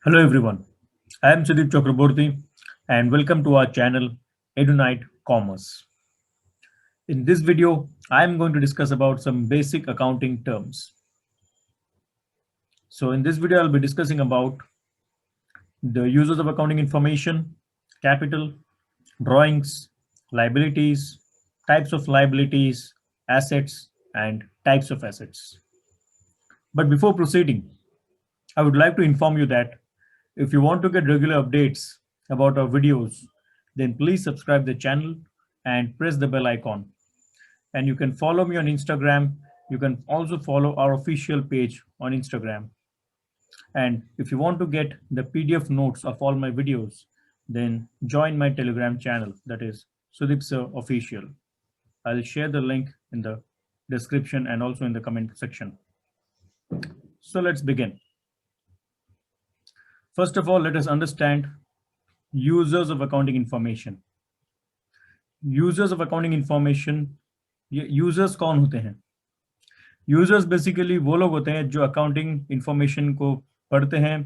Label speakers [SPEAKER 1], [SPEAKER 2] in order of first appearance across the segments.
[SPEAKER 1] Hello everyone, I am Sudeep Chakraborty and welcome to our channel EduNight Commerce. In this video, I am going to discuss about some basic accounting terms. So in this video, I'll be discussing about the uses of accounting information, capital, drawings, liabilities, types of liabilities, assets, and types of assets. But before proceeding, I would like to inform you that if you want to get regular updates about our videos, then please subscribe the channel and press the bell icon. And you can follow me on Instagram. You can also follow our official page on Instagram. And if you want to get the PDF notes of all my videos, then join my Telegram channel, that is Sudeep Sir Official. I'll share the link in the description and also in the comment section. So let's begin. First of all, let us understand users of accounting information. Users of accounting information, ये users कौन होते हैं? Users basically वो लोग होते हैं जो accounting information को पढ़ते हैं,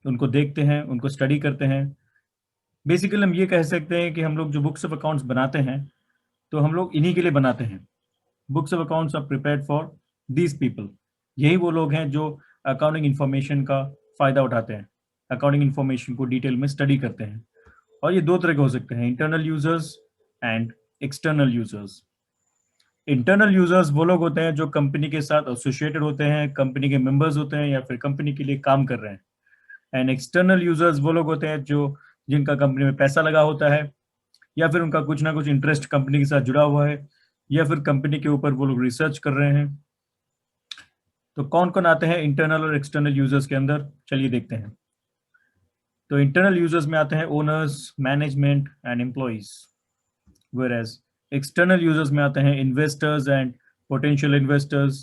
[SPEAKER 1] उनको देखते हैं, उनको स्टडी करते हैं. बेसिकली हम ये कह सकते हैं कि हम लोग जो बुक्स ऑफ अकाउंट्स बनाते हैं, तो हम लोग इन्हीं के लिए बनाते हैं. Books of accounts are prepared for these people. यही वो लोग हैं जो अकाउंटिंग इंफॉर्मेशन का फायदा उठाते हैं, अकाउंटिंग इंफॉर्मेशन को डिटेल में स्टडी करते हैं. और ये दो तरह के हो सकते हैं, internal users and external users. Internal users वो लोग होते हैं जो कंपनी के साथ एसोसिएटेड होते हैं, कंपनी के मेंबर्स होते हैं या फिर कंपनी के लिए काम कर रहे हैं. एंड एक्सटर्नल यूजर्स वो लोग होते हैं जो जिनका कंपनी में पैसा लगा होता है या फिर उनका कुछ ना कुछ इंटरेस्ट कंपनी के साथ जुड़ा हुआ है या फिर कंपनी के ऊपर वो लोग रिसर्च कर रहे हैं. तो कौन कौन आते हैं इंटरनल और एक्सटर्नल यूजर्स के अंदर, चलिए देखते हैं. तो इंटरनल यूजर्स में आते हैं owners, management and employees. whereas external users में आते हैं investors and potential investors,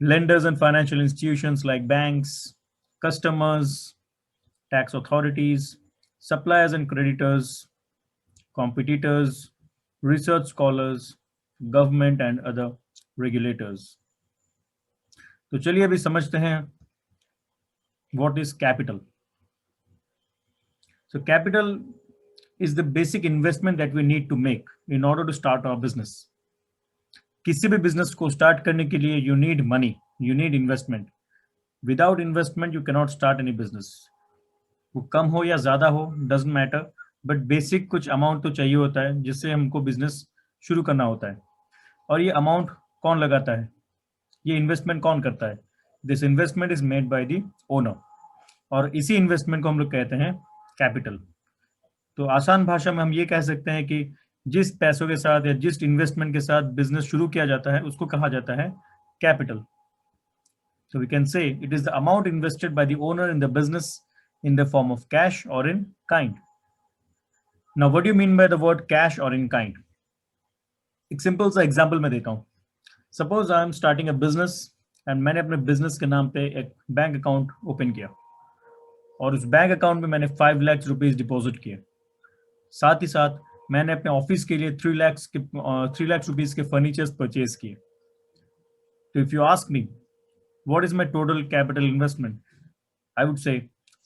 [SPEAKER 1] lenders and financial institutions like banks, customers, tax authorities, suppliers and creditors, competitors, research scholars, government and other regulators. तो चलिए अभी समझते हैं what is capital. So capital is the basic investment that we need to make in order to start our business. किसी भी business को start करने के लिए you need money, you need investment. Without investment you cannot start any business. वो कम हो या ज्यादा हो doesn't matter, but basic कुछ अमाउंट तो चाहिए होता है जिससे हमको बिजनेस शुरू करना होता है. और ये अमाउंट कौन लगाता है, ये इन्वेस्टमेंट कौन करता है? This investment is made by the owner. और इसी इन्वेस्टमेंट को हम लोग कहते हैं कैपिटल. तो आसान भाषा में हम ये कह सकते हैं कि जिस पैसों के साथ या जिस इन्वेस्टमेंट के साथ बिजनेस शुरू किया जाता है उसको कहा जाता है capital. So we can say it is the amount invested by the owner in the business in the form of cash or in kind. Now what do you mean by the word cash or in kind? एक simple सा example मैं देता हूँ. Suppose I am starting a business and मैंने अपने business के नाम पे एक बैंक अकाउंट ओपन किया और उस बैंक अकाउंट में मैंने 5 लाख रुपीज डिपॉजिट किए. साथ ही साथ मैंने अपने ऑफिस के लिए 3 लाख रुपीज के फर्नीचर्स परचेज किए. तो if you ask me what is my total capital investment, I would say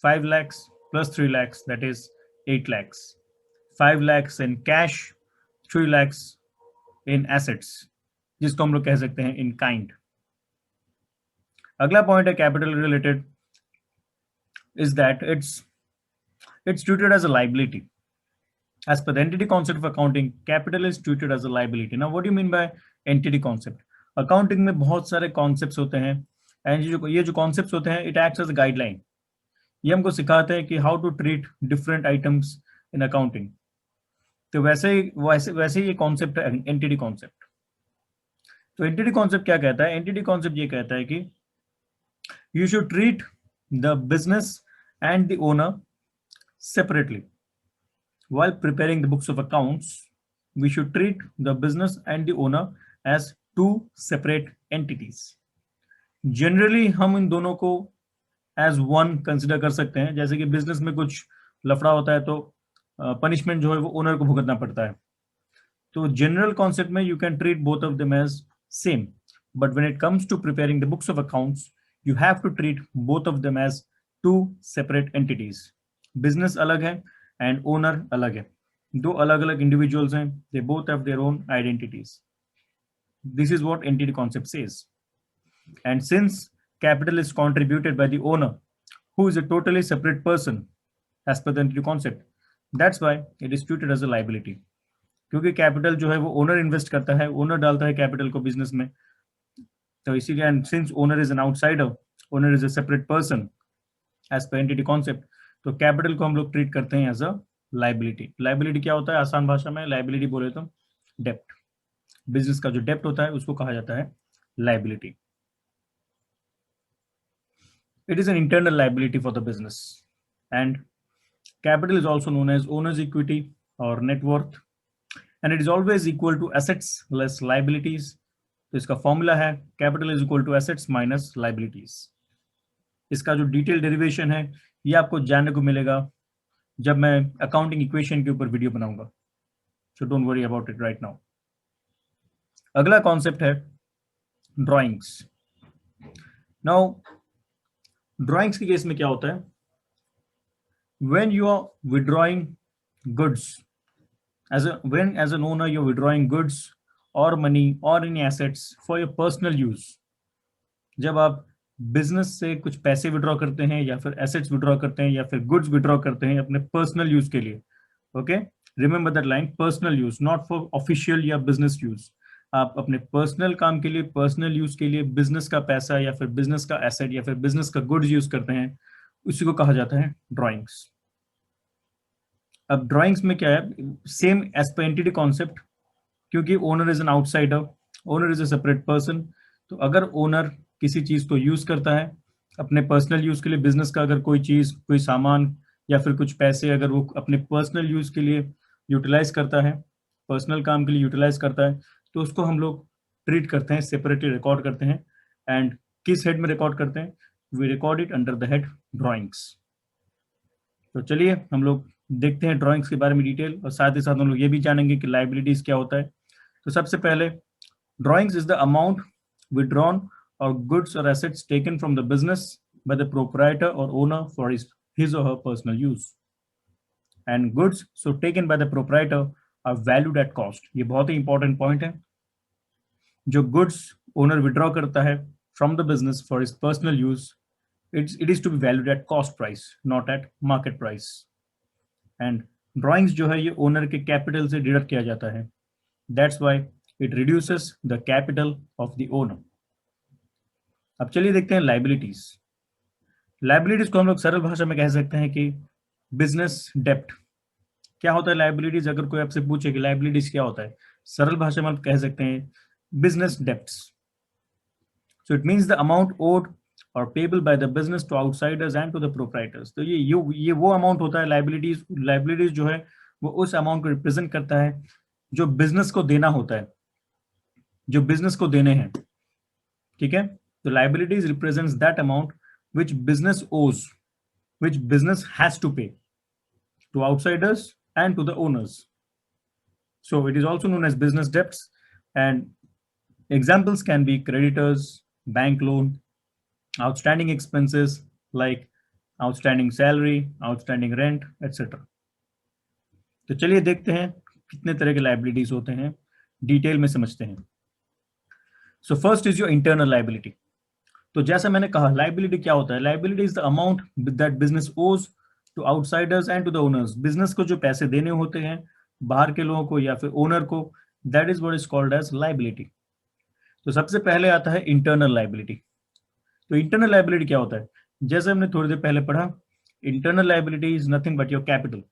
[SPEAKER 1] 5 lakhs plus 3 lakhs, that is 8 lakhs. 5 lakhs in cash, 3 lakhs in assets, जिसको हम लोग कह सकते हैं इन काइंड. अगला पॉइंट है capital related is that it's treated as a liability. As per the entity concept of accounting, capital is treated as a liability. Now what do you mean by entity concept? Accounting में बहुत सारे concepts होते हैं and ये जो concepts होते हैं it acts as a guideline. ये हमको सिखाते हैं कि how to treat different items in accounting. तो वैसे ये concept है entity concept. तो entity concept क्या कहता है? Entity concept ये कहता है कि you should treat the business and the owner separately. While preparing the books of accounts, we should treat the business and the owner as two separate entities. Generally हम इन दोनों को as one consider कर सकते हैं. जैसे कि business में कुछ लफड़ा होता है तो पनिशमेंट जो है वो ओनर को भुगतना पड़ता है. तो जनरल कॉन्सेप्ट में you can treat both of them as same, but when it comes to preparing the books of accounts, you have to treat both of them as two separate entities, business अलग है and owner अलग है, दो अलग अलग individuals हैं, they both have their own identities. This is what entity concept says. And since capital is contributed by the owner who is a totally separate person as per the entity concept, that's why it is treated as a liability. क्योंकि capital जो है वो owner invest करता है, owner डालता है capital को business में, तो इसीलिए, and since owner is an outsider, owner is a separate person as per entity concept, तो कैपिटल को हम लोग ट्रीट करते हैं एज अ लाइबिलिटी. लाइबिलिटी क्या होता है आसान भाषा में? लाइबिलिटी बोले तो डेप्ट, बिजनेस का जो डेप्ट होता है उसको कहा जाता है liability. It is an internal liability for the business, and capital is also known as owner's equity or net worth, and it is always equal to assets less liabilities. तो इसका फॉर्मूला है capital is equal to assets minus liabilities. इसका जो detail derivation है ये आपको जानने को मिलेगा जब मैं अकाउंटिंग इक्वेशन के ऊपर वीडियो बनाऊंगा, so don't worry about it right now. अगला कॉन्सेप्ट है ड्राइंग्स. नाउ ड्राइंग्स के केस में क्या होता है? when you are withdrawing goods, as an owner you're withdrawing goods or money or any assets for your personal use. जब आप business से कुछ पैसे विड्रॉ करते हैं या फिर एसेट्स विड्रॉ करते हैं या फिर गुड्स विड्रॉ करते हैं अपने पर्सनल यूज के लिए, okay, remember that line, personal use, not for official या बिजनेस यूज. आप अपने पर्सनल काम के लिए, पर्सनल यूज के लिए बिजनेस का पैसा या फिर बिजनेस का एसेट या फिर बिजनेस का गुड्स यूज करते हैं, उसी को कहा जाता है ड्राइंग्स. अब ड्राइंग्स में क्या है? Same as per entity concept, क्योंकि owner is an outsider, owner is a separate person. तो अगर ओनर किसी चीज को यूज करता है अपने पर्सनल यूज के लिए, बिजनेस का अगर कोई चीज, कोई सामान या फिर कुछ पैसे अगर वो अपने पर्सनल यूज के लिए यूटिलाइज करता है, पर्सनल काम के लिए यूटिलाइज करता है, तो उसको हम लोग ट्रीट करते हैं, सेपरेटली रिकॉर्ड करते हैं. एंड किस हेड में रिकॉर्ड करते हैं? We record it under the head drawings. तो चलिए हम लोग देखते हैं ड्राइंग्स के बारे में डिटेल, और साथ ही साथ हम लोग ये भी जानेंगे कि लाइबिलिटीज क्या होता है. तो सबसे पहले, drawings is the amount withdrawn और गुड्स और assets taken from the business by the proprietor और owner for his or her personal use. And goods so taken by the proprietor are valued at cost. ये बहुत ही important point है. जो goods owner withdraw करता है from the business for his personal use, it is to be valued at cost price, not at market price. And drawings जो है ये owner के कैपिटल से डिडक्ट किया जाता है. That's why it reduces the capital of the owner. अब चलिए देखते हैं लाइबिलिटीज. लाइबिलिटीज को हम लोग सरल भाषा में कह सकते हैं कि बिजनेस डेप्ट. क्या होता है लाइबिलिटीज? अगर कोई आपसे पूछे कि लाइबिलिटीज क्या होता है, सरल भाषा में हम कह सकते हैं business debts. So it means the amount owed और payable by the business to outsiders and to the proprietors. तो ये वो अमाउंट होता है लाइबिलिटीज. लाइबिलिटीज जो है वो उस अमाउंट को रिप्रेजेंट करता है जो बिजनेस को देना होता है, जो बिजनेस को देने हैं. ठीक है, तो liabilities represents that amount which business owes, which business has to pay to outsiders and to the owners. So it is also known as business debts, and examples can be creditors, bank loan, outstanding expenses like outstanding salary, outstanding rent, etc. तो चलिए देखते हैं कितने तरह के liabilities होते हैं, detail में समझते हैं. So first is your internal liability. तो जैसा मैंने कहा, लाइबिलिटी क्या होता है? Liability is the amount that business owes to outsiders and to the owners. Business को जो पैसे देने होते हैं बाहर के लोगों को या फिर ओनर को, that is what is called as liability. तो सबसे पहले आता है इंटरनल लाइबिलिटी. तो इंटरनल लाइबिलिटी क्या होता है? जैसे हमने थोड़ी देर पहले पढ़ा, internal liability is nothing but your capital.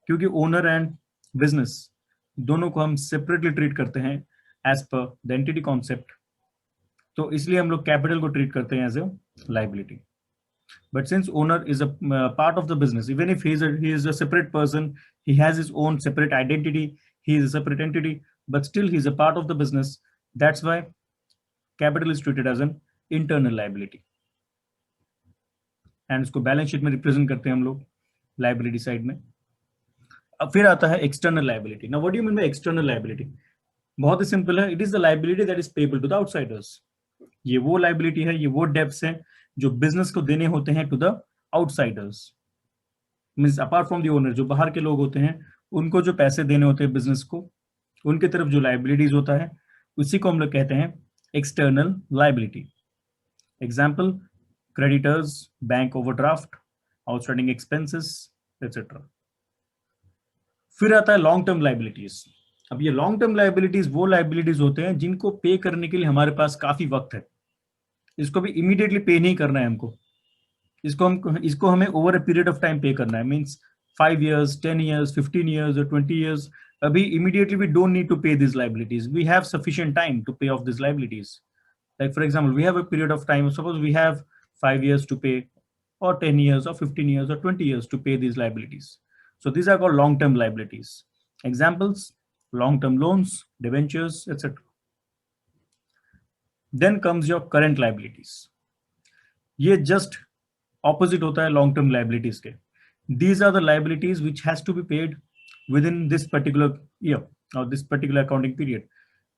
[SPEAKER 1] क्योंकि ओनर एंड बिजनेस दोनों को हम सेपरेटली ट्रीट करते हैं as per the entity concept, तो इसलिए हम लोग कैपिटल को ट्रीट करते हैं as a liability. But since owner is a part of the business, even if he is a separate person, he has his own separate identity, he is a separate entity, but still he is a part of the business. That's why capital is treated as an internal liability. And उसको balance sheet में represent करते हैं हम लोग liability side में. अब फिर आता है external liability. Now what do you mean by external liability? बहुत ही सिंपल है. It is the liability that is payable to the outsiders. ये वो लाइबिलिटी है, ये वो डेब्ट्स हैं जो बिजनेस को देने होते हैं to the outsiders, means apart from the owner, जो बाहर के लोग होते हैं उनको जो पैसे देने होते हैं बिजनेस को, उनकी तरफ जो लाइबिलिटीज होता है उसी को हम लोग कहते हैं external liability. Example, creditors, bank overdraft, outstanding expenses etcetera. फिर आता है लॉन्ग टर्म लाइबिलिटीज। अब ये लॉन्ग टर्म लाइबिलिटीज वो लाइबिलिटीज होते हैं जिनको पे करने के लिए हमारे पास काफी वक्त है, इसको भी इमीडिएटली पे नहीं करना है हमको, इसको हमें over a period of time पे करना है, means 5 years, 10 years, 15 years or 20 years। अभी immediately we don't need to pay these liabilities, we have sufficient time to pay off these liabilities। Like for example, we have a period of time, suppose we have 5 years to pay, or 10 years or 15 years or 20 years to pay these liabilities, so these are called long term liabilities। Examples, long term loans, debentures, etc। Then comes your current liabilities। ये just opposite होता है long term liabilities के। These are the liabilities which has to be paid within this particular year or this particular accounting period।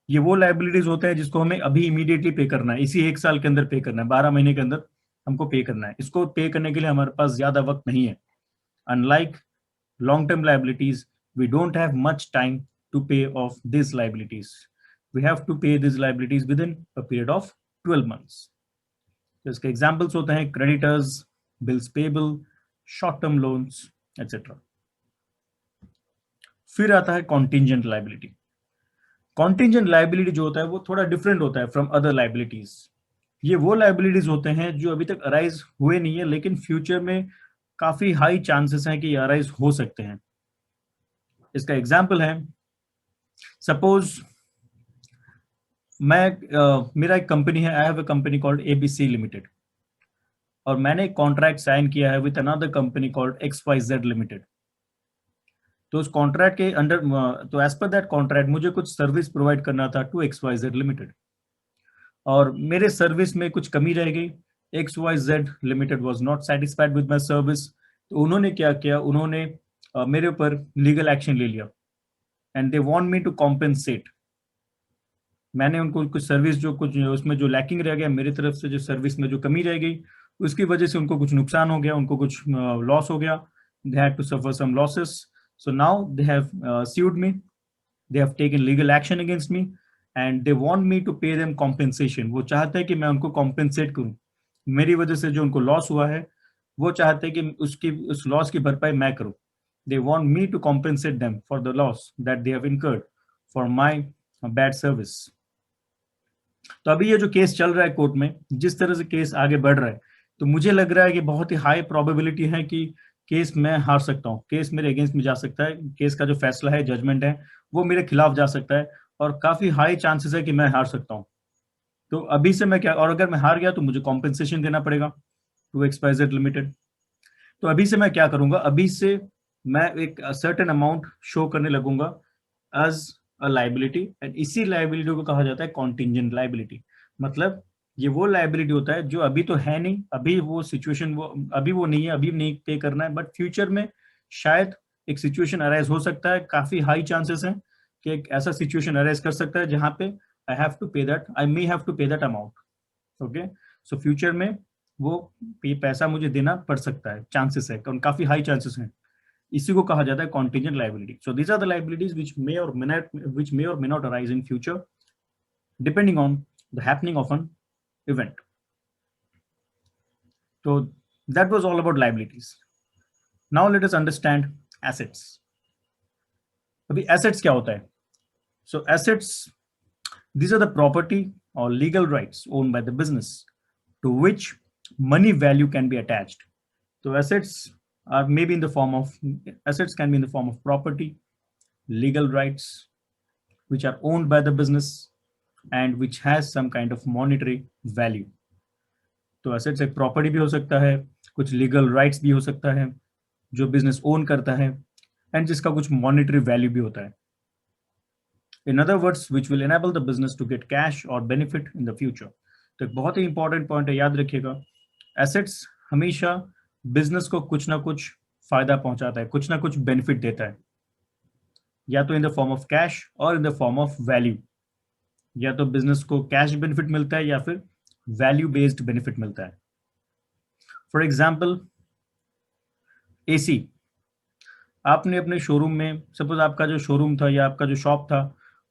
[SPEAKER 1] ये वो liabilities होते हैं जिसको हमें अभी immediately पे करना है, इसी 1 साल के अंदर पे करना है, 12 महीने के अंदर हमको पे करना है। इसको पे करने के लिए हमारे पास ज्यादा वक्त नहीं है। Unlike long term liabilities, we don't have much time to pay off these liabilities। We have to pay these liabilities within a period of 12 months। तो इसके एग्जाम्पल्स होते हैं creditors, bills payable, short term loans etcetera. फिर आता है contingent liability. Contingent liability जो होता है वो थोड़ा डिफरेंट होता है फ्रॉम अदर लाइबिलिटीज। ये वो लाइबिलिटीज होते हैं जो अभी तक अराइज हुए नहीं है, लेकिन फ्यूचर में काफी हाई चांसेस हैं कि ये अराइज हो सकते हैं। इसका एग्जाम्पल है, सपोज मेरा एक कंपनी है, I have a company called ABC limited, और मैंने एक कॉन्ट्रैक्ट साइन किया है with another company called XYZ limited. तो उस कॉन्ट्रैक्ट के अंडर, तो एज पर दैट कॉन्ट्रैक्ट मुझे कुछ सर्विस प्रोवाइड करना था टू XYZ लिमिटेड, और मेरे सर्विस में कुछ कमी रह गई। XYZ limited was not satisfied with my service. तो उन्होंने क्या किया, उन्होंने मेरे ऊपर लीगल एक्शन ले लिया and they want me to compensate. मैंने उनको कुछ सर्विस जो कुछ उसमें जो लैकिंग रह गया मेरी तरफ से, जो सर्विस में जो कमी रह गई, उसकी वजह से उनको कुछ नुकसान हो गया, उनको कुछ लॉस हो गया। They had to suffer some losses. So now they have sued me, they have taken legal action against me and they want me to pay them compensation। वो चाहते हैं कि मैं उनको compensate करूं, मेरी वजह से जो उनको लॉस हुआ है वो चाहते हैं कि उस लॉस की भरपाई मैं करूं। They want me to compensate them for the loss that they have incurred for my bad service। तो अभी ये जो केस चल रहा है कोर्ट में, जिस तरह से केस आगे बढ़ रहा है, तो मुझे लग रहा है कि बहुत ही हाई प्रोबेबिलिटी है कि केस मैं हार सकता हूँ, केस मेरे अगेंस्ट में जा सकता है, केस का जो फैसला है, जजमेंट है, वो मेरे खिलाफ जा सकता है, और काफी हाई चांसेस है कि मैं हार सकता हूँ। तो अभी से मैं क्या, और अगर मैं हार गया तो मुझे कॉम्पेंसेशन देना पड़ेगा टू XYZ लिमिटेड। तो अभी से मैं क्या करूंगा, अभी से मैं एक सर्टेन अमाउंट शो करने लगूंगा एज अ लाइबिलिटी, एंड इसी लाइबिलिटी को कहा जाता है कॉन्टिंजेंट लाइबिलिटी। मतलब ये वो लाइबिलिटी होता है जो अभी तो है नहीं, अभी वो सिचुएशन अभी वो नहीं है, अभी नहीं पे करना है, बट फ्यूचर में शायद एक सिचुएशन अराइज हो सकता है, काफी हाई चांसेस हैं कि एक ऐसा सिचुएशन अराइज कर सकता है जहां पे आई मे हैव टू पे that amount. Okay, so future में वो पैसा मुझे देना पड़ सकता है, चांसेस है, काफी हाई चांसेस हैं। इसी को कहा जाता है contingent liability. So these are the liabilities which may or may not arise in future depending on the happening of an event। So that was all about liabilities। Now let us understand assets। अभी assets क्या होता है? So assets, these are the property or legal rights owned by the business to which money value can be attached। So assets are maybe in the form of, assets can be in the form of property, legal rights which are owned by the business and which has some kind of monetary value। तो assets एक property भी हो सकता है, कुछ legal rights भी हो सकता है जो बिजनेस ओन करता है, एंड जिसका कुछ मॉनेटरी वैल्यू भी होता है। In other words which will enable the business to get cash और बेनिफिट इन द फ्यूचर। तो एक बहुत ही इंपॉर्टेंट पॉइंट है, याद रखिएगा, एसेट्स हमेशा बिजनेस को कुछ ना कुछ फायदा पहुंचाता है, कुछ ना कुछ बेनिफिट देता है, या तो in the form of cash और in the form of value. या तो बिजनेस को कैश बेनिफिट मिलता है या फिर वैल्यू बेस्ड बेनिफिट मिलता है। फॉर एग्जाम्पल एसी, आपने अपने शोरूम में, सपोज आपका जो शोरूम था या आपका जो शॉप था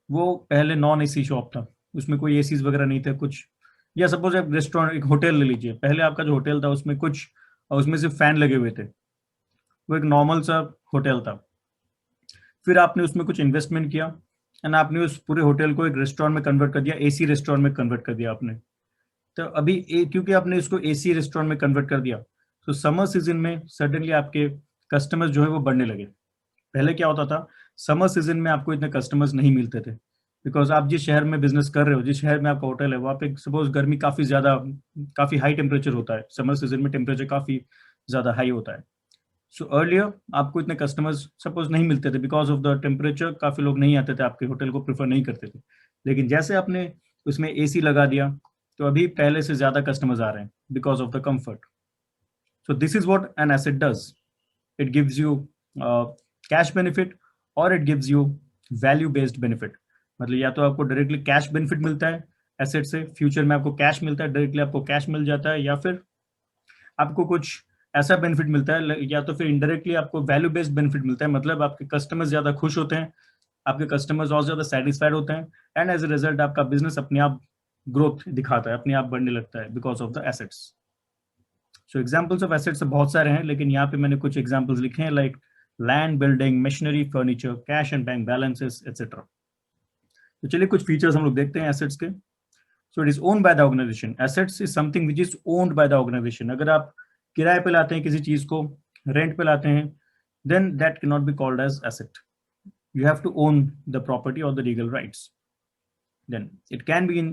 [SPEAKER 1] वो पहले नॉन एसी शॉप था, उसमें कोई एसीज वगैरह नहीं थे कुछ, या सपोज आप रेस्टोरेंट, एक होटल ले लीजिए, पहले आपका जो होटल था उसमें कुछ, उसमें सिर्फ फैन लगे हुए थे, वो एक नॉर्मल सा होटल था। फिर आपने उसमें कुछ इन्वेस्टमेंट किया एंड आपने उस पूरे होटल को एक रेस्टोरेंट में कन्वर्ट कर दिया, एसी रेस्टोरेंट में कन्वर्ट कर दिया आपने। तो अभी क्योंकि आपने इसको एसी रेस्टोरेंट में कन्वर्ट कर दिया, तो समर सीजन में सडनली आपके कस्टमर्स जो है वो बढ़ने लगे। पहले क्या होता था, समर सीजन में आपको इतने कस्टमर्स नहीं मिलते थे, बिकॉज आप जिस शहर में बिजनेस कर रहे हो, जिस शहर में आपका होटल है, वहाँ पे सपोज गर्मी काफी ज्यादा, काफी हाई टेम्परेचर होता है, समर सीजन में टेम्परेचर काफी ज्यादा हाई होता है। सो अर्लियर आपको इतने कस्टमर्स सपोज नहीं मिलते थे बिकॉज ऑफ द टेम्परेचर, काफी लोग नहीं आते थे आपके होटल को, प्रेफर नहीं करते थे। लेकिन जैसे आपने उसमें एसी लगा दिया, तो अभी पहले से ज्यादा कस्टमर्स आ रहे हैं because of the comfort. So this is what an asset does, it gives you cash benefit और it gives you value based benefit। मतलब या तो आपको डायरेक्टली कैश बेनिफिट मिलता है एसेट से, फ्यूचर में आपको कैश मिलता है, डायरेक्टली आपको कैश मिल जाता है, या फिर आपको कुछ ऐसा बेनिफिट मिलता है, या तो फिर इनडायरेक्टली आपको वैल्यू बेस्ड बेनिफिट मिलता है, मतलब आपके कस्टमर्स ज्यादा खुश होते हैं, आपके कस्टमर्स और ज्यादा सेटिस्फाइड होते हैं, एंड एज ए रिजल्ट आपका बिजनेस अपने आप ग्रोथ दिखाता है, अपने आप बढ़ने लगता है because of the assets. So examples of assets बहुत सारे हैं, लेकिन यहाँ पे मैंने कुछ एग्जाम्पल्स लिखे हैं, like land, building, machinery, furniture, cash and bank balances etcetera. तो चलिए कुछ फीचर्स हम लोग देखते हैं एसेट्स के। So it is owned by the organisation, assets is something which is owned by the organisation. अगर आप किराए पे लाते हैं किसी चीज को, रेंट पे लाते हैं, then that can not be called as asset, you have to own the property or the legal rights। Then it can be in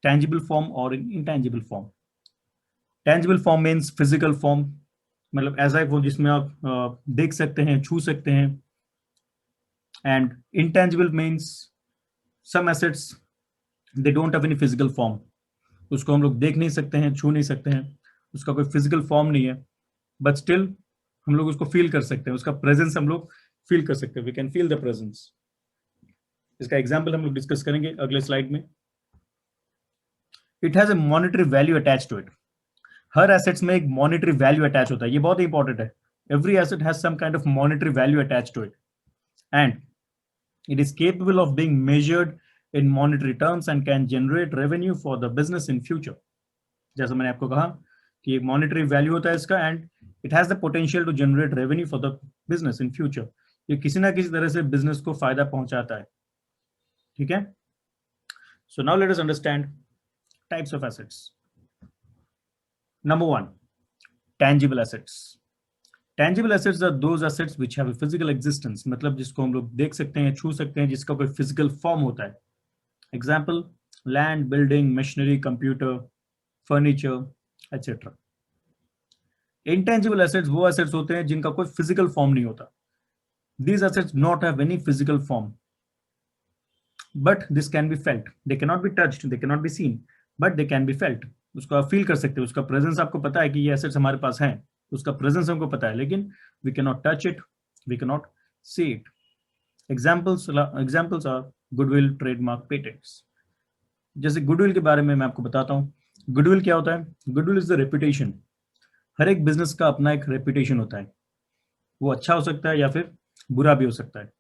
[SPEAKER 1] tangible form or in intangible form। tangible form means physical form, मतलब ऐसा है वो जिसमें आप देख सकते हैं, छू सकते हैं। and intangible means some assets they don't have any physical form, उसको हम लोग देख नहीं सकते हैं, छू नहीं सकते हैं, उसका कोई फिजिकल फॉर्म नहीं है, बट स्टिल हम लोग उसको फील कर सकते हैं, उसका प्रेजेंस हम लोग फील कर सकते हैं, we can feel the presence. इसका एग्जाम्पल हम लोग डिस्कस करेंगे अगले स्लाइड में। It has a monetary value attach to it, हर एसेट्स में एक मॉनेटरी वैल्यू अटैच होता है, ये बहुत इंपॉर्टेंट है। Every asset has some kind of monetary value attach to it and it is capable of being measured in monetary terms and can generate revenue for the business in future। जैसा मैंने आपको कहा कि एक monetary value होता है इसका, and it has the potential to generate revenue for the business in future, ये किसी ना किसी तरह से बिजनेस को फायदा पहुंचाता है। ठीक है, so now let us understand types of assets. Number 1, tangible assets. Tangible assets are those assets which have a physical existence, मतलब जिसको हम लोग देख सकते हैं, छू सकते हैं, जिसका कोई फिजिकल फॉर्म होता है। Example land, building, machinery, computer, furniture etcetera. Intangible assets वो एसेट्स होते हैं जिनका कोई फिजिकल फॉर्म नहीं होता। These assets not have any physical form, but this can be felt। They cannot be touched, they cannot be seen, but they can be felt। उसको आप feel कर सकते हो, उसका प्रेजेंस आपको पता है कि ये एसेट्स हमारे पास हैं, उसका प्रेजेंस हमको पता है, लेकिन we cannot touch it, we cannot see it। Examples are goodwill, trademark, patents। जैसे गुडविल के बारे में मैं आपको बताता हूँ। गुडविल क्या होता है? Goodwill is the reputation. हर एक बिजनेस का अपना एक रेपुटेशन होता है, वो अच्छा हो सकता है या फिर बुरा भी हो सकता है।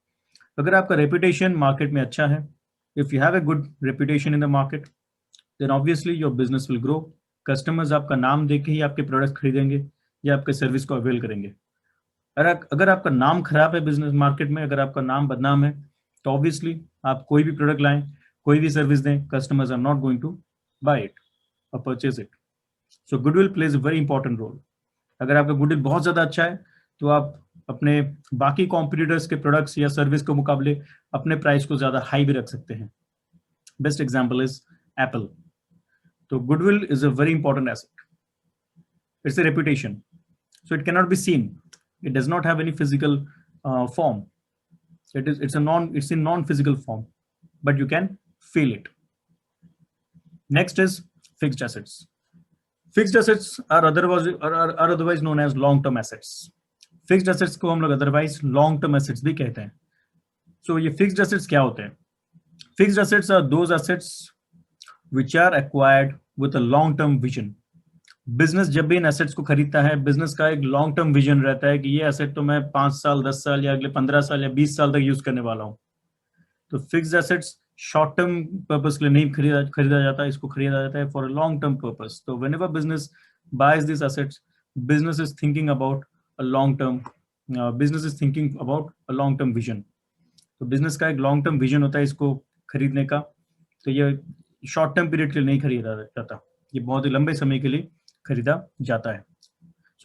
[SPEAKER 1] अगर आपका रेपुटेशन मार्केट में अच्छा है, if you have a good reputation in the market, then obviously your business will grow. Customers आपका नाम देख के ही आपके प्रोडक्ट खरीदेंगे या आपके सर्विस को अवेल करेंगे। अगर आपका नाम खराब है बिजनेस मार्केट में, अगर आपका नाम बदनाम है, तो ऑब्वियसली आप कोई भी प्रोडक्ट लाएं, कोई भी सर्विस दें, customers are not going to buy it और purchase it. So goodwill plays a very important role. अगर आपका गुडविल बहुत ज्यादा अच्छा है, तो आप अपने बाकी कॉम्पिटिटर्स के प्रोडक्ट्स या सर्विस के मुकाबले अपने प्राइस को ज्यादा हाई भी रख सकते हैं। Best example is Apple. तो goodwill is a very important asset, it's a reputation, so it can not be seen, it does not have any physical form, it's in non-physical form, but you can feel it। Next is fixed assets। Fixed assets are otherwise known as long-term assets। Fixed assets को हम लोग otherwise long term assets भी कहते हैं। सो ये fixed assets क्या होते हैं? Fixed assets are those assets which are acquired with a long term vision. Business जब भी इन एसेट्स को खरीदता है, बिजनेस का एक लॉन्ग टर्म विजन रहता है कि ये एसेट तो मैं 5 साल, 10 साल या अगले 15 साल या 20 साल तक यूज करने वाला हूँ. तो fixed assets short term purpose के लिए नहीं खरीदा जाता, इसको खरीदा जाता है for a long term purpose. तो whenever business buys this assets, business is thinking about a long term, business is thinking about a long term vision. तो बिजनेस का एक लॉन्ग टर्म विजन होता है इसको खरीदने का. तो ये शॉर्ट टर्म पीरियड के लिए नहीं खरीदा जाता, ये बहुत ही लंबे समय के लिए खरीदा जाता है.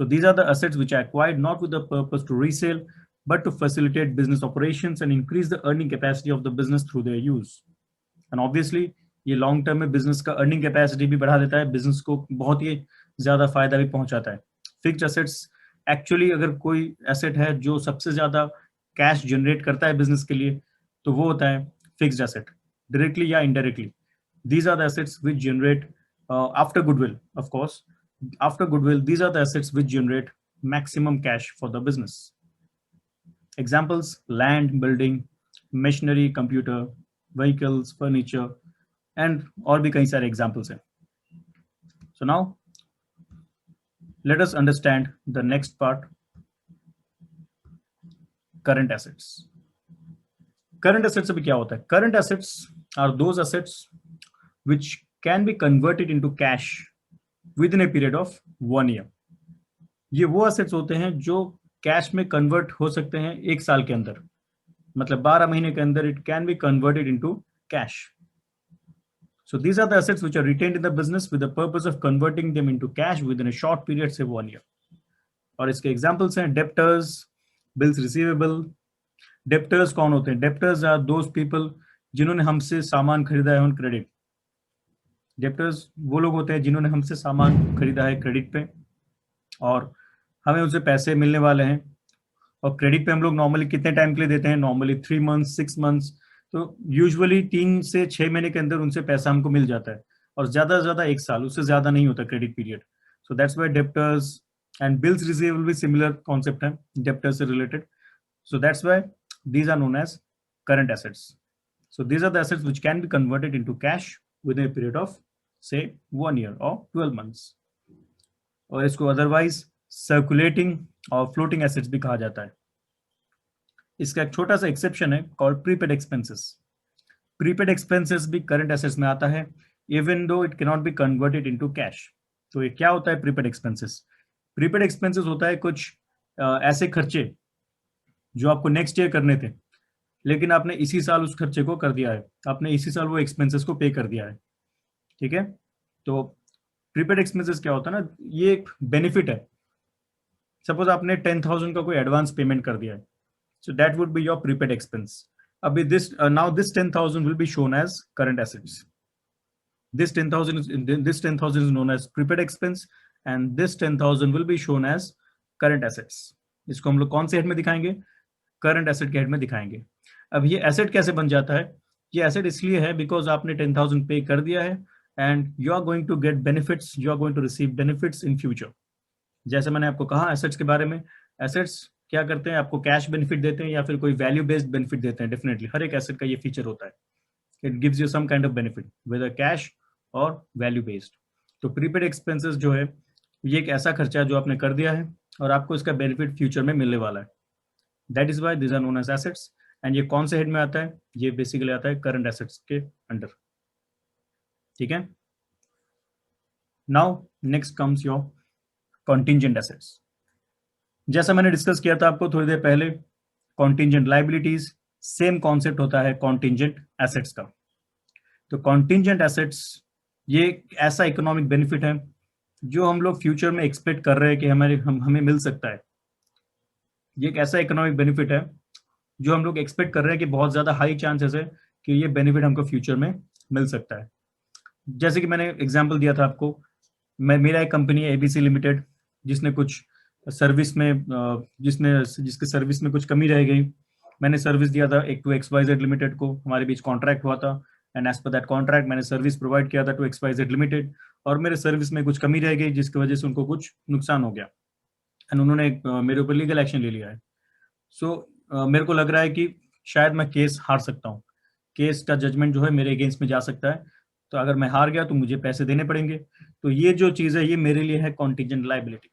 [SPEAKER 1] So these are the assets which are acquired not with the purpose to resell, but to facilitate business operations and increase the earning capacity of the business through their use. And obviously, ये long term में business का earning capacity भी बढ़ा देता है, business को बहुत ही ज्यादा फायदा भी पहुंचाता है. फिक्स्ड एसेट्स एक्चुअली अगर कोई एसेट है जो सबसे ज्यादा कैश जनरेट करता है बिजनेस के लिए, तो वो होता है फिक्स्ड एसेट, डायरेक्टली या indirectly. These are the assets which generate after goodwill, of course. After goodwill, these are the assets which generate maximum cash for the business. Examples: land, building, machinery, computer, vehicles, furniture, and और भी कई सारे examples हैं. So now, let us understand the next part, current assets. Current assets अभी क्या होता है? Current assets are those assets which can be converted into cash within a period of 1 year. ये वो एसेट्स होते हैं जो कैश में कन्वर्ट हो सकते हैं 1 साल के अंदर, मतलब 12 महीने के अंदर it can be converted into cash. So these are the assets which are retained in the business with the purpose of converting them into cash within a short period, say 1 year. और इसके examples हैं debtors, bills receivable. Debtors कौन होते हैं? Debtors are those people जिन्होंने हमसे सामान खरीदा है ऑन क्रेडिट. डेप्टर्स वो लोग होते हैं जिन्होंने हमसे सामान खरीदा है क्रेडिट पे और हमें उनसे पैसे मिलने वाले हैं. और क्रेडिट पे हम लोग नॉर्मली कितने टाइम के लिए देते हैं? Normally 3 months, 6 months. तो यूजुअली 3 से 6 महीने के अंदर उनसे पैसा हमको मिल जाता है, और ज्यादा से ज्यादा 1 साल, उससे ज्यादा नहीं होता credit period. So that's why debtors and bills receivable भी सिमिलर कॉन्सेप्ट है डेप्टर्स से related. So that's why these are known as current assets. So these are the assets which can be converted into cash within a period of say 1 year or 12 months. और इसको otherwise circulating और floating assets भी कहा जाता है. इसका एक छोटा सा एक्सेप्शन है called prepaid expenses. Prepaid expenses भी करंट एसेट्स में आता है even though it can not B converted into cash. तो ये क्या होता है प्रीपेड एक्सपेंसेस? प्रीपेड एक्सपेंसेस होता है कुछ ऐसे खर्चे जो आपको नेक्स्ट ईयर करने थे, लेकिन आपने इसी साल उस खर्चे को कर दिया है, आपने इसी साल वो एक्सपेंसेस को पे कर दिया है. ठीक है, तो प्रीपेड एक्सपेंसेस क्या होता है ना, ये एक बेनिफिट है. सपोज आपने 10,000 का कोई एडवांस पेमेंट कर दिया है, so that would be your prepaid expense. अभी this now this 10,000 will be shown as current assets. This 10,000 is known as prepaid expense and this 10,000 will be shown as current assets. इसको हम लोग कौन से head में दिखाएंगे? Current asset के head में दिखाएंगे. अब ये एसेट कैसे बन जाता है? ये एसेट इसलिए है बिकॉज आपने 10,000 पे कर दिया है and you are going to get benefits, you are going to receive benefits in future. जैसे मैंने आपको कहा एसेट्स के बारे में, एसेट्स क्या करते हैं? आपको कैश बेनिफिट देते हैं या फिर कोई वैल्यू बेस्ड बेनिफिट देते हैं. डेफिनेटली हर एक एसेट का ये फीचर होता है, it gives you some kind of benefit whether cash और वैल्यू बेस्ड. तो प्रीपेड एक्सपेंसेस जो है ये एक ऐसा खर्चा है जो आपने कर दिया है और आपको इसका बेनिफिट फ्यूचर में मिलने वाला है. That is why this are known as assets. And ये कौन से हेड में आता है? ये बेसिकली आता है करंट एसेट्स के अंडर. ठीक है, now next comes your contingent assets. जैसा मैंने डिस्कस किया था आपको थोड़ी देर पहले, कॉन्टिंजेंट लाइबिलिटीज, सेम कॉन्सेप्ट होता है कॉन्टिंजेंट एसेट्स का. तो कॉन्टिंजेंट एसेट्स ये ऐसा इकोनॉमिक बेनिफिट है जो हम लोग फ्यूचर में एक्सपेक्ट कर रहे हैं कि हमें मिल सकता है. ये एक ऐसा इकोनॉमिक बेनिफिट है जो हम लोग एक्सपेक्ट कर रहे हैं कि बहुत ज्यादा हाई चांसेस है कि ये बेनिफिट हमको फ्यूचर में मिल सकता है. जैसे कि मैंने एग्जांपल दिया था आपको, मेरा एक कंपनी है एबीसी लिमिटेड, जिसने कुछ सर्विस में जिसके सर्विस में कुछ कमी रह गई. मैंने सर्विस दिया था एक टू XYZ लिमिटेड को, हमारे बीच कॉन्ट्रैक्ट हुआ था and as per that contract मैंने सर्विस प्रोवाइड किया था टू XYZ लिमिटेड. और मेरे सर्विस में कुछ कमी रह गई जिसकी वजह से उनको कुछ नुकसान हो गया एंड उन्होंने मेरे ऊपर लीगल एक्शन ले लिया है. सो मेरे को लग रहा है कि शायद मैं केस हार सकता हूँ, केस का जजमेंट जो है मेरे अगेंस्ट में जा सकता है. तो अगर मैं हार गया तो मुझे पैसे देने पड़ेंगे। तो ये जो चीज है ये मेरे लिए है कॉन्टीजेंट लायबिलिटी।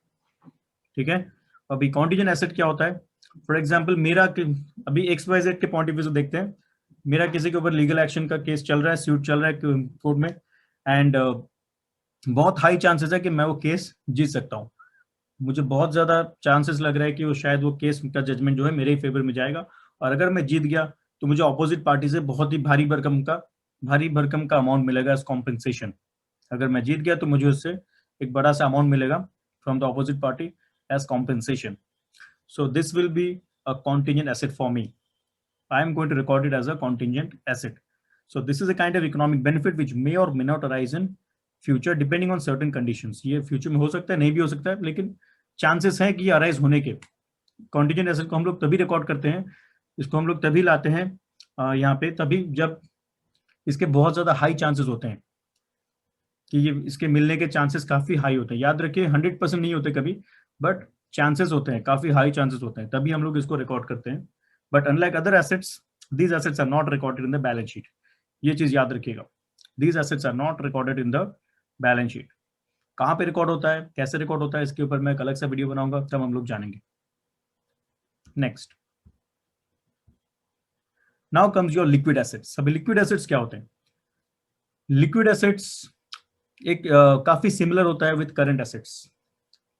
[SPEAKER 1] ठीक है, अभी कॉन्टीजेंट एसेट क्या होता है? फॉर एग्जाम्पल मेरा अभी XYZ के पॉइंट ऑफ व्यू से देखते हैं, मेरा किसी के ऊपर लीगल एक्शन का केस चल रहा है, सूट चल रहा है कोर्ट में, एंड बहुत हाई चांसेस है कि मैं वो केस जीत सकता हूँ। मुझे बहुत ज्यादा चांसेस लग रहा है कि वो शायद वो केस का जजमेंट जो है मेरे ही फेवर में जाएगा, और अगर मैं जीत गया तो मुझे ऑपोजिट पार्टी से बहुत ही भारी भरकम का अमाउंट मिलेगा एज कॉम्पेंसेशन। अगर मैं जीत गया तो मुझे उससे एक बड़ा सा अमाउंट मिलेगा from the opposite party as compensation. So this will be a contingent asset for me. I am going to record it as a contingent asset. So this is a kind of economic benefit which may or may not arise in future depending on certain conditions. ये future में हो सकता है, नहीं भी हो सकता है, लेकिन चांसेस है कि ये अराइज होने के। कॉन्टिजेंट एसेट को हम लोग तभी रिकॉर्ड करते हैं, इसको हम लोग तभी लाते हैं यहाँ पे, तभी जब इसके बहुत ज्यादा हाई चांसेस होते हैं कि ये इसके मिलने के चांसेस काफी हाई होते हैं। याद रखिए 100% नहीं होते कभी, बट चांसेस होते हैं, काफी हाई चांसेस होते हैं, तभी हम लोग इसको रिकॉर्ड करते हैं। But unlike other assets, these assets are not recorded in the balance sheet. ये चीज याद रखिएगा, these assets are not recorded in the balance sheet. कहाँ पे रिकॉर्ड होता है, कैसे रिकॉर्ड होता है, इसके ऊपर मैं एक अलग सा वीडियो बनाऊंगा, तब हम लोग जानेंगे। Next, now comes your liquid assets. अभी लिक्विड एसेट्स क्या होते हैं? लिक्विड एसेट्स एक काफी सिमिलर होता है विद करंट एसेट्स।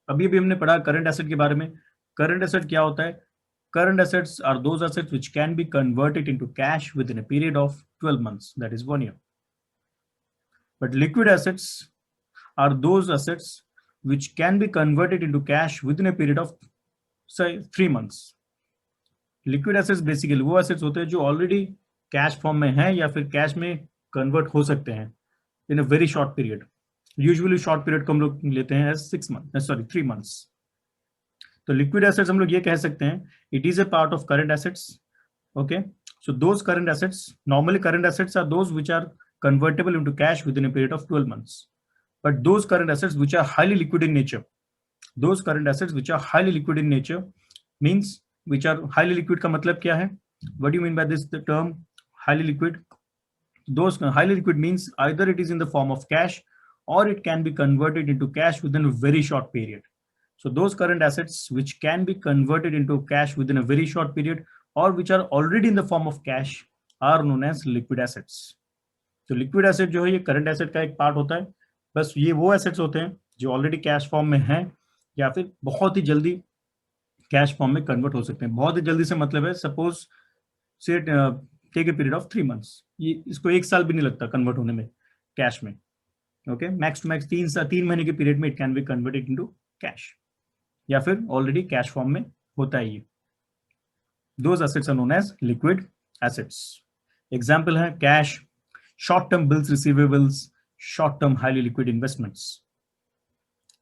[SPEAKER 1] अभी भी हमने पढ़ा करंट एसेट के बारे में। करंट एसेट क्या होता है? Current assets are those assets which can be converted into cash within a period of 12 months, that is 1 year. But liquid assets are those assets which can be converted into cash within a period of say 3 months. Liquid assets basically वो assets होते हैं जो already cash form में हैं या फिर cash में convert हो सकते हैं in a very short period. Usually short period को हम लोग लेते हैं as 3 months. तो लिक्विड एसेट्स हम लोग ये कह सकते हैं, it is a part of current assets. Okay, so those current assets, normally current assets are those which are convertible into cash within a period of 12 months. But those current assets which are highly liquid in nature, those current assets which are highly liquid in nature means which are highly liquid का मतलब क्या है? What do you mean by this the term highly liquid? Those highly liquid means either it is in the form of cash or it can be converted into cash within a very short period. So those current assets which can be converted into cash within a very short period or which are already in the form of cash are known as liquid assets. तो liquid asset जो है ये current asset का एक part होता है. बस ये वो एसेट्स होते हैं जो ऑलरेडी कैश फॉर्म में हैं या फिर बहुत ही जल्दी कैश फॉर्म में कन्वर्ट हो सकते हैं. बहुत ही जल्दी से मतलब है suppose say take a period of 3 months, ये इसको 1 साल भी नहीं लगता कन्वर्ट होने में कैश में. ओके, मैक्स टू मैक्स 3 महीने के पीरियड में it can be converted into cash या फिर ऑलरेडी कैश फॉर्म में होता है ये. Those assets are known as liquid assets. Example है cash, short term bills receivables, short term highly liquid investments.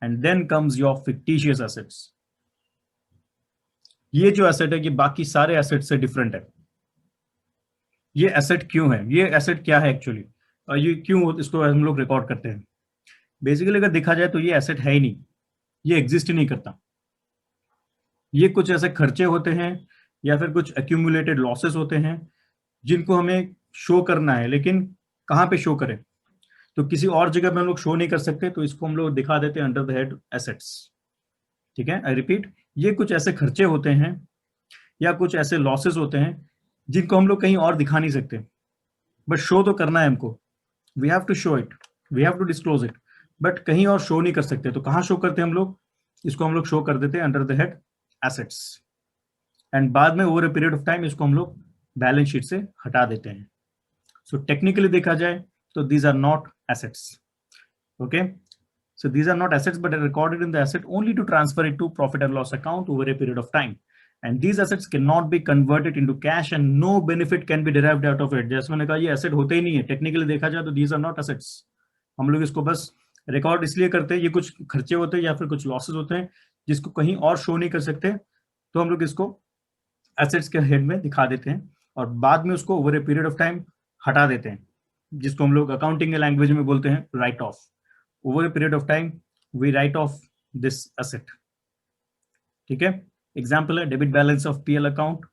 [SPEAKER 1] And then comes your fictitious assets. ये जो asset है ये बाकी सारे एसेट से डिफरेंट है. ये एसेट क्यों है, ये एसेट क्या है एक्चुअली, और ये क्यों इसको हम लोग रिकॉर्ड करते हैं? बेसिकली अगर देखा जाए तो ये एसेट है ही नहीं, ये एग्जिस्ट ही नहीं करता. ये कुछ ऐसे खर्चे होते हैं या फिर कुछ एक्यूमुलेटेड लॉसेस होते हैं जिनको हमें शो करना है, लेकिन कहाँ पे शो करें? तो किसी और जगह पे हम लोग शो नहीं कर सकते, तो इसको हम लोग दिखा देते हैं अंडर द हेड एसेट्स. ठीक है, आई रिपीट, ये कुछ ऐसे खर्चे होते हैं या कुछ ऐसे लॉसेस होते हैं जिनको हम लोग कहीं और दिखा नहीं सकते, बट शो तो करना है हमको. We have to show it, we have to disclose it, but कहीं और शो नहीं कर सकते. तो कहाँ शो करते हैं हम लोग? इसको हम लोग शो कर देते हैं under the head assets, and बाद में over a period of time इसको हम लोग बैलेंस शीट से हटा देते हैं. सो टेक्निकली देखा जाए तो these are not assets. Okay, so these are not assets but are recorded in the asset only to transfer it to profit and loss account over a period of time, and these assets cannot be converted into cash and no benefit can be derived out of it. जैसे मैंने कहा ये asset होते ही नहीं है, technically देखा जाए तो these are not assets. हम लोग इसको बस रिकॉर्ड इसलिए करते हैं, ये कुछ खर्चे होते हैं या फिर कुछ लॉसेस होते हैं जिसको कहीं और शो नहीं कर सकते, तो हम लोग इसको एसेट्स के हेड में दिखा देते हैं और बाद में उसको over a period of time हटा देते हैं, जिसको हम लोग अकाउंटिंग लैंग्वेज में बोलते हैं write off. Over a period of time we write off this asset. ठीक है, एग्जांपल है debit balance of PL account,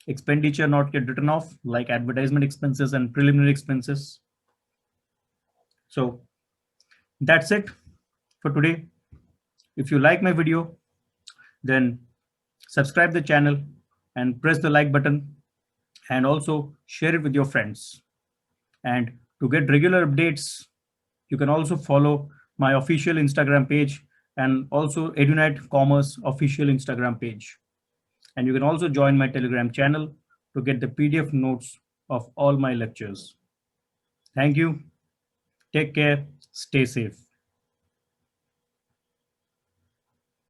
[SPEAKER 1] expenditure not get written off like advertisement expenses and preliminary expenses. So that's it for today. If you like my video, then subscribe the channel and press the like button, and also share it with your friends. And to get regular updates, you can also follow my official Instagram page and also EduNet Commerce official Instagram page. And you can also join my Telegram channel to get the PDF notes of all my lectures. Thank you. Take care. Stay safe.